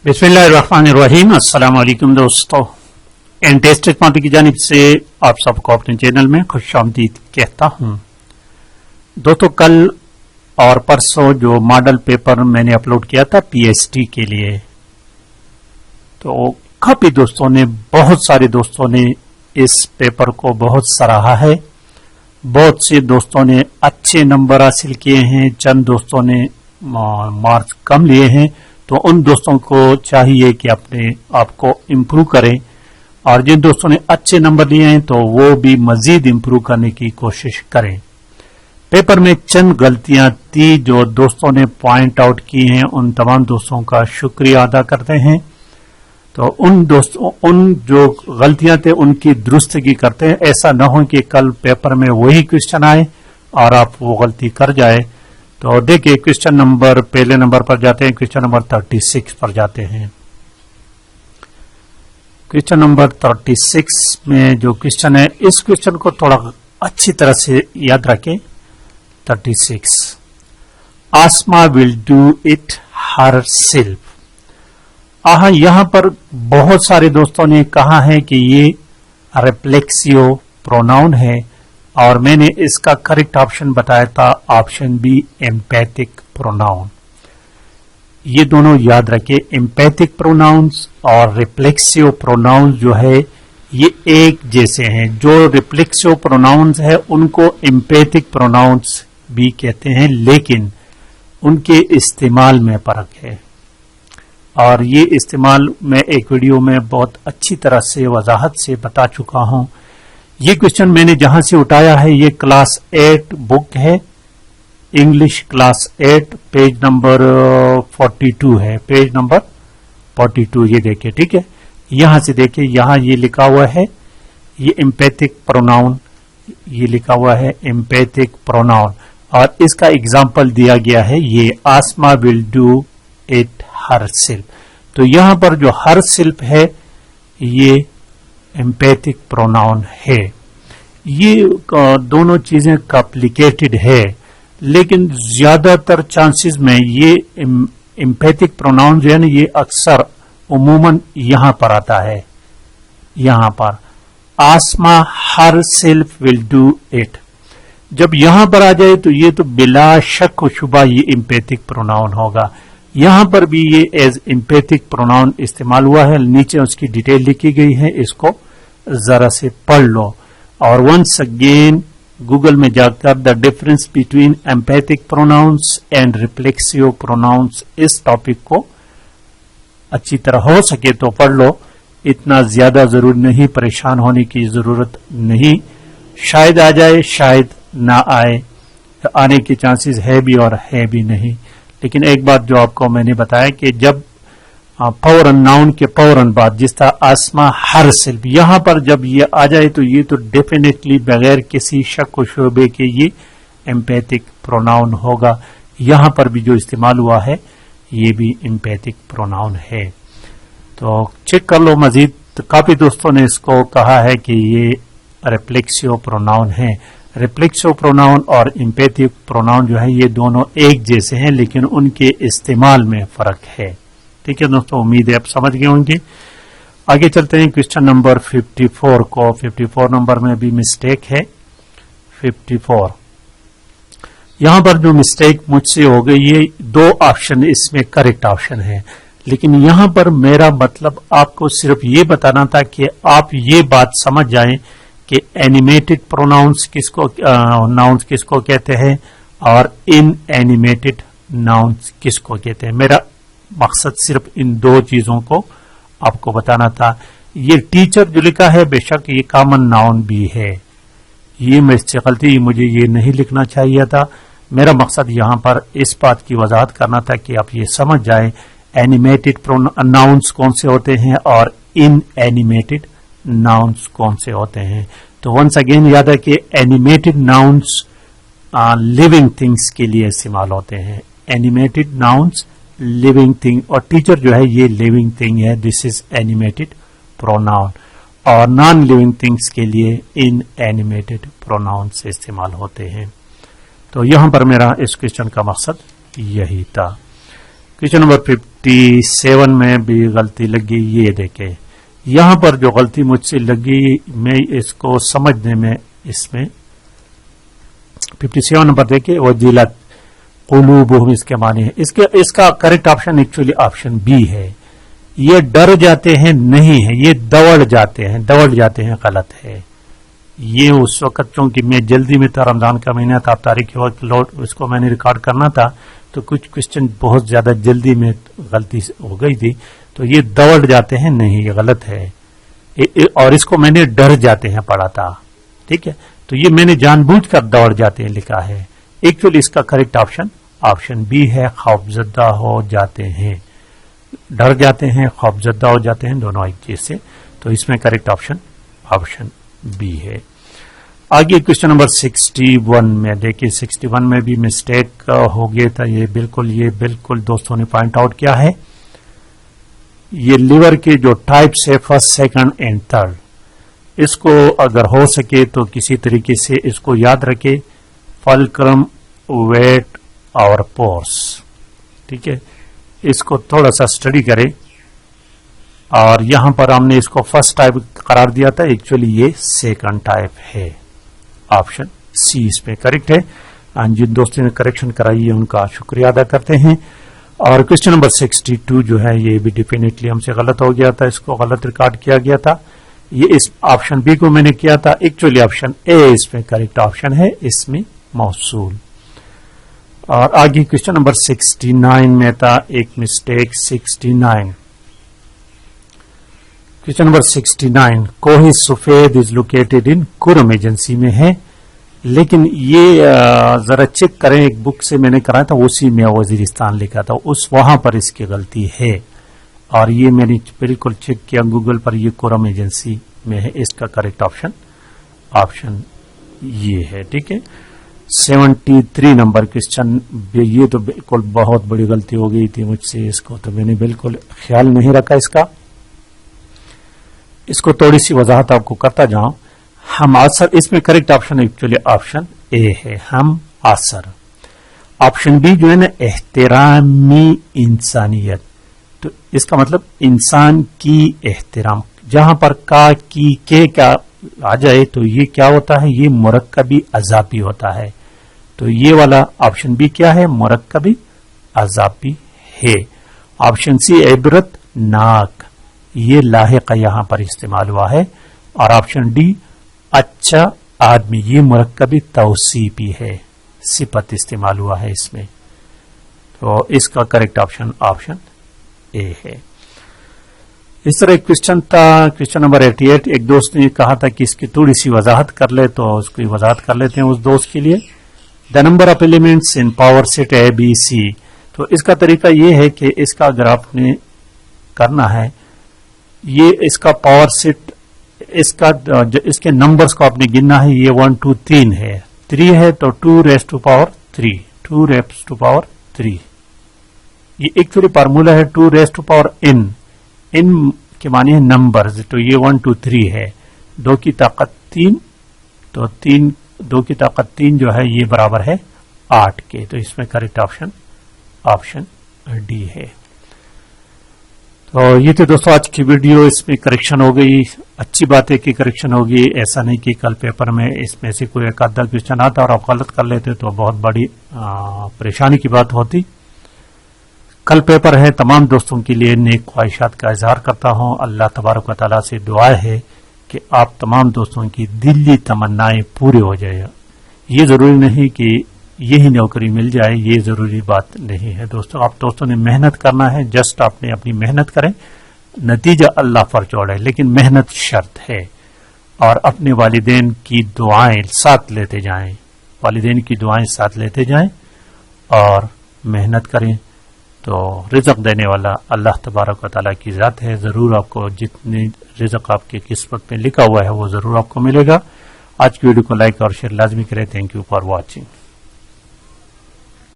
बिस्मिल्लाहिर्रहमानिर्रहीम। अस्सलाम वालेकुम दोस्तों, टेस्ट टेक्नोलॉजी की जानिब से आप सबको अपने चैनल में खुशामदीद कहता हूं। दोस्तों, कल और परसों जो मॉडल पेपर मैंने अपलोड किया था पीएचडी के लिए, तो काफी दोस्तों ने, बहुत सारे दोस्तों ने इस पेपर को बहुत सराहा है। बहुत से दोस्तों ने अच्छे नंबर हासिल किए हैं, चंद दोस्तों ने मार्क्स कम लिए हैं। तो उन दोस्तों को चाहिए कि अपने आप को इम्प्रूव करें, और जिन दोस्तों ने अच्छे नंबर लिए हैं तो वो भी मजीद इम्प्रूव करने की कोशिश करें। पेपर में चंद गलतियां थी जो दोस्तों ने पॉइंट आउट की हैं, उन तमाम दोस्तों का शुक्रिया अदा करते हैं। तो उन जो गलतियां थे उनकी दुरुस्तगी करते हैं। ऐसा न हो कि कल पेपर में वही क्वेश्चन आए और आप वो गलती कर जाए। तो देखिए, क्वेश्चन नंबर, पहले नंबर पर जाते हैं, क्वेश्चन नंबर 36 पर जाते हैं। क्वेश्चन नंबर 36 में जो क्वेश्चन है, इस क्वेश्चन को थोड़ा अच्छी तरह से याद रखें। 36, Asma will do it herself. यहां पर बहुत सारे दोस्तों ने कहा है कि ये रिफ्लेक्सिव प्रोनाउन है, और मैंने इसका करेक्ट ऑप्शन बताया था ऑप्शन बी, एम्पैथिक प्रोनाउन। ये दोनों याद रखें, एम्पैथिक प्रोनाउंस और रिफ्लेक्सिव प्रोनाउंस जो है ये एक जैसे हैं। जो रिफ्लेक्सिव प्रोनाउंस है उनको एम्पैथिक प्रोनाउंस भी कहते हैं, लेकिन उनके इस्तेमाल में फर्क है, और ये इस्तेमाल मैं एक वीडियो में बहुत अच्छी तरह से वजाहत से बता चुका हूं। ये क्वेश्चन मैंने जहां से उठाया है, ये क्लास 8 बुक है, इंग्लिश क्लास 8, पेज नंबर 42 है, पेज नंबर 42। ये देखिए, ठीक है, यहां से देखिए, यहां ये लिखा हुआ है, ये एम्पैथिक प्रोनाउन, ये लिखा हुआ है एम्पैथिक प्रोनाउन, और इसका एग्जाम्पल दिया गया है, ये Asma will do it herself. तो यहां पर जो हर सेल्फ है ये एम्पैथिक प्रोनाउन है। ये दोनों चीजें कॉम्प्लिकेटेड है, लेकिन ज्यादातर चांसेस में ये एम्पैथिक प्रोनाउन जो है ना, ये अक्सर उमूमन यहां पर आता है। यहां पर Asma herself will do it, जब यहां पर आ जाए तो ये तो बिला शक व शुबा ये एम्पैथिक प्रोनाउन होगा। यहां पर भी ये एज एम्पैथिक प्रोनाउन इस्तेमाल हुआ है, नीचे उसकी डिटेल लिखी गई है, इसको जरा से पढ़ लो। और वंस अगेन गूगल में जाकर the difference between empathic pronouns and reflexive pronouns, इस टॉपिक को अच्छी तरह हो सके तो पढ़ लो। इतना ज्यादा जरूर नहीं, परेशान होने की जरूरत नहीं, शायद आ जाए शायद ना आए, आने के चांसेस है भी और है भी नहीं। लेकिन एक बात जो आपको मैंने बताया कि जब फौरन नाउन के फौरन बाद, जिस तरह आसमा हर सेल्फ, यहां पर जब ये आ जाए तो ये तो डेफिनेटली बगैर किसी शक व शोबे के ये एम्पैथिक प्रोनाउन होगा। यहां पर भी जो इस्तेमाल हुआ है ये भी एम्पैथिक प्रोनाउन है। तो चेक कर लो मजीद। तो काफी दोस्तों ने इसको कहा है कि ये रिफ्लेक्सिव प्रोनाउन है। रिफ्लेक्सिव प्रोनाउन और एम्पैथिक प्रोनाउन जो है ये दोनों एक जैसे हैं, लेकिन उनके इस्तेमाल में फर्क है। ठीक है दोस्तों, उम्मीद है आप समझ गए होंगे। आगे चलते हैं क्वेश्चन नंबर 54 को। 54 नंबर में भी मिस्टेक है। 54 यहां पर जो मिस्टेक मुझसे हो गई, ये दो ऑप्शन इसमें करेक्ट ऑप्शन है, लेकिन यहां पर मेरा मतलब आपको सिर्फ ये बताना था कि आप ये बात समझ जाएं कि एनिमेटेड प्रोनाउंस किसको, नाउन्स किसको कहते हैं और इन एनिमेटेड नाउन्स किसको कहते हैं। मेरा मकसद सिर्फ इन दो चीजों को आपको बताना था। ये टीचर जो लिखा है, बेशक ये कॉमन नाउन भी है, ये मुझसे गलती, मुझे ये नहीं लिखना चाहिए था। मेरा मकसद यहां पर इस बात की वजाहत करना था कि आप ये समझ जाए एनिमेटेड नाउन्स कौन से होते हैं और इन एनिमेटेड नाउन्स कौन से होते हैं। तो वंस अगेन याद है कि एनिमेटेड नाउन्स लिविंग थिंग्स के लिए इस्तेमाल होते हैं। एनिमेटेड नाउन्स लिविंग थिंग, और टीचर जो है ये लिविंग थिंग है, दिस इज एनिमेटेड प्रोनाउन। और नॉन लिविंग थिंग्स के लिए इन एनिमेटेड प्रोनाउन से इस्तेमाल होते हैं। तो यहां पर मेरा इस क्वेश्चन का मकसद यही था। क्वेश्चन नंबर 57 में भी गलती लगी। ये देखे यहां पर जो गलती मुझसे लगी, मैं इसको समझने में, इसमें 57 नंबर देखे वजीलत कुलूबुहुम इसके माने है, इसका correct option actually option B है। ये डर जाते हैं नहीं है, ये दौड़ जाते हैं, गलत है। ये उस वक्त चूंकि मैं जल्दी में था, रमजान का महीना था, तारीख वक्त इसको मैंने रिकॉर्ड करना था, तो कुछ क्वेश्चन बहुत ज्यादा जल्दी में गलती हो गई थी, तो ये दौड़ जाते हैं नहीं, ये गलत है। और इसको मैंने डर जाते हैं पढ़ा था, ठीक है, तो ये मैंने जानबूझकर दौड़ जाते हैं लिखा है। एक्चुअली इसका करेक्ट ऑप्शन ऑप्शन बी है, खौफजदा हो जाते हैं, डर जाते हैं, खौफजदा हो जाते हैं, दोनों एक चीज से, तो इसमें करेक्ट ऑप्शन ऑप्शन बी है। आगे क्वेश्चन नंबर 61 में देखिए, 61 में भी मिस्टेक हो गया था। ये बिल्कुल दोस्तों ने पॉइंट आउट किया है। ये लिवर के जो टाइप्स है, फर्स्ट, सेकंड एंड थर्ड, इसको अगर हो सके तो किसी तरीके से इसको याद रखे, फलक्रम, वेट और पोर्स, ठीक है, इसको थोड़ा सा स्टडी करें। और यहां पर हमने इसको फर्स्ट टाइप करार दिया था, एक्चुअली ये सेकंड टाइप है, ऑप्शन सी इसमें करेक्ट है। जिन दोस्तों ने करेक्शन कराई है उनका शुक्रिया अदा करते हैं। और क्वेश्चन नंबर 62 जो है, ये भी डेफिनेटली हमसे गलत हो गया था, इसको गलत रिकॉर्ड किया गया था। ये इस ऑप्शन बी को मैंने किया था, एक्चुअली ऑप्शन ए इसमें करेक्ट ऑप्शन है, इसमें मौसूल। और आगे क्वेश्चन नंबर 69 में था एक मिस्टेक, 69 क्वेश्चन नंबर 69, कोही सफेद is located in Kurram agency में है, लेकिन ये जरा चेक करें, एक बुक से मैंने कराया था, उसी में वजीरिस्तान लिखा था, उस वहां पर इसकी गलती है। और ये मैंने बिल्कुल चेक किया गूगल पर, ये कुरम एजेंसी में है, इसका करेक्ट ऑप्शन ऑप्शन ये है, ठीक है। 73 नंबर क्वेश्चन, ये तो बिल्कुल बहुत बड़ी गलती हो गई थी मुझसे, इसको तो मैंने बिल्कुल ख्याल नहीं रखा इसको थोड़ी सी वजाहत आपको करता जाऊं। हम आसर, इसमें correct option actually option A है, हम आसर। ऑप्शन बी जो है ना, एहतरामी इंसानियत, तो इसका मतलब इंसान की एहतराम, जहां पर का, की, के क्या आ जाए तो ये क्या होता है, ये मुरक्कबी अजाबी होता है। तो ये वाला ऑप्शन बी क्या है, मुरक्कबी अजाबी है। ऑप्शन सी इबरत नाक, ये लाहिका यहां पर इस्तेमाल हुआ है। और ऑप्शन डी अच्छा आदमी, ये मुरक्कबी तौसीफी है, सिफत इस्तेमाल हुआ है इसमें, तो इसका करेक्ट ऑप्शन ऑप्शन ए है। इस तरह एक क्वेश्चन था, क्वेश्चन नंबर 88, एक दोस्त ने कहा था कि इसकी थोड़ी सी वजाहत कर ले, तो उसकी वजाहत कर लेते हैं उस दोस्त के लिए। The number of elements in power set A B C, तो इसका तरीका ये है कि इसका अगर आपने करना है, ये इसका पावर सेट, इसका इसके नंबर्स को आपने गिनना है, ये 1 2 3 है, 3 है तो 2 raise to power 3, 2 raise to power 3, ये एक्चुअली फार्मूला है 2 रेज़ टू पावर n, इन के माने नंबर्स, तो ये 1 2 3 है, 2 की ताकत 3, तो 2 की ताकत 3 जो है ये बराबर है 8 के, तो इसमें करेक्ट ऑप्शन ऑप्शन डी है। तो ये थे दोस्तों आज की वीडियो, इसमें करेक्शन हो गई, अच्छी बात है कि करेक्शन होगी, ऐसा नहीं कि कल पेपर में इसमें से कोई एक आधा क्वेश्चन आता और आप गलत कर लेते तो बहुत बड़ी परेशानी की बात होती। कल पेपर है, तमाम दोस्तों के लिए नेक ख्वाहिशात का इजहार करता हूं। अल्लाह तबारक व तआला से दुआ है कि आप तमाम दोस्तों की दिली तमन्नाएं पूरी हो जाए। ये जरूरी नहीं कि यही नौकरी मिल जाए, ये जरूरी बात नहीं है दोस्तों, आप दोस्तों ने मेहनत करना है, जस्ट आपने अपनी मेहनत करें, नतीजा अल्लाह पर छोड़े, लेकिन मेहनत शर्त है। और अपने वालिदैन की दुआएं साथ लेते जाएं, वालिदैन की दुआएं साथ लेते जाएं और मेहनत करें, तो रिज़्क़ देने वाला अल्लाह तबारक व तआला की ज़ात है। जरूर आपको जितनी रिज़्क़ आपकी किस्मत में लिखा हुआ है वो जरूर आपको मिलेगा। आज की वीडियो को लाइक और शेयर लाजमी करें। Thank you for watching.